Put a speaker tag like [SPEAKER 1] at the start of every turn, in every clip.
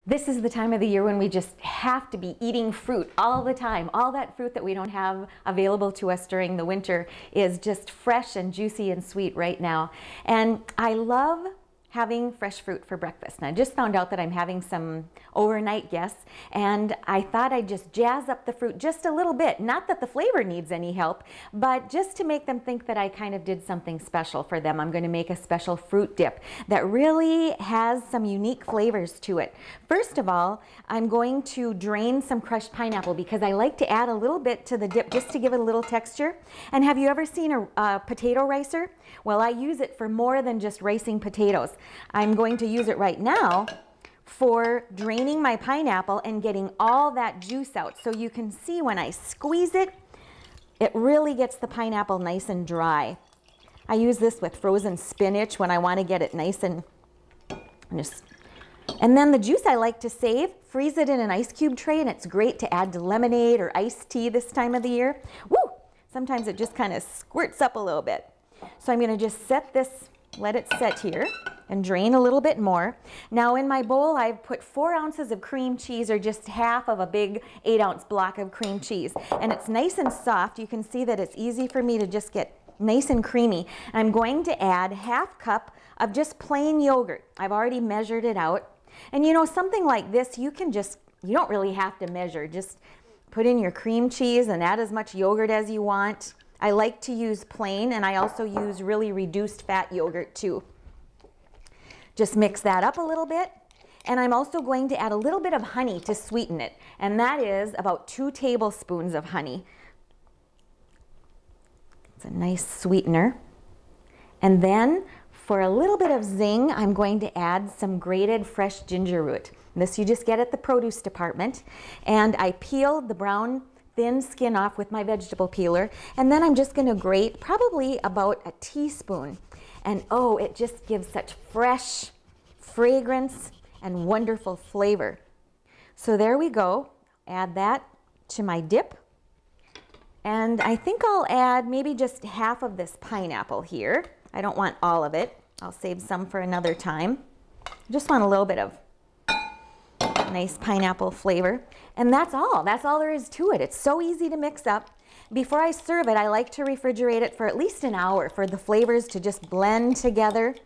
[SPEAKER 1] This is the time of the year when we just have to be eating fruit all the time. All that fruit that we don't have available to us during the winter is just fresh and juicy and sweet right now. And I love having fresh fruit for breakfast. And I just found out that I'm having some overnight guests, and I thought I'd just jazz up the fruit just a little bit. Not that the flavor needs any help, but just to make them think that I kind of did something special for them. I'm going to make a special fruit dip that really has some unique flavors to it. First of all, I'm going to drain some crushed pineapple because I like to add a little bit to the dip just to give it a little texture. And have you ever seen a potato ricer? Well, I use it for more than just ricing potatoes. I'm going to use it right now for draining my pineapple and getting all that juice out. So you can see when I squeeze it, it really gets the pineapple nice and dry. I use this with frozen spinach when I want to get it nice and just... And then the juice I like to save, freeze it in an ice cube tray, and it's great to add to lemonade or iced tea this time of the year. Woo! Sometimes it just kind of squirts up a little bit. So I'm going to just set this, let it set here, and drain a little bit more. Now in my bowl I've put 4 ounces of cream cheese, or just half of a big 8-ounce block of cream cheese. And it's nice and soft. You can see that it's easy for me to just get nice and creamy. I'm going to add ½ cup of just plain yogurt. I've already measured it out. And you know, something like this, you don't really have to measure. Just put in your cream cheese and add as much yogurt as you want. I like to use plain, and I also use really reduced fat yogurt too. Just mix that up a little bit. And I'm also going to add a little bit of honey to sweeten it. And that is about 2 tablespoons of honey. It's a nice sweetener. And then for a little bit of zing, I'm going to add some grated fresh ginger root. This you just get at the produce department. And I peeled the brown thin skin off with my vegetable peeler. And then I'm just going to grate probably about a teaspoon. And oh, it just gives such fresh fragrance and wonderful flavor. So there we go. Add that to my dip. And I think I'll add maybe just half of this pineapple here. I don't want all of it. I'll save some for another time. Just want a little bit of nice pineapple flavor. And that's all. That's all there is to it. It's so easy to mix up. Before I serve it, I like to refrigerate it for at least an hour for the flavors to just blend together.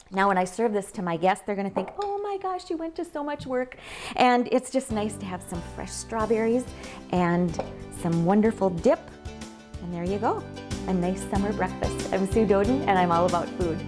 [SPEAKER 1] Now when I serve this to my guests, they're going to think, oh my gosh, you went to so much work. And it's just nice to have some fresh strawberries and some wonderful dip. And there you go. A nice summer breakfast. I'm Sue Doden, and I'm all about food.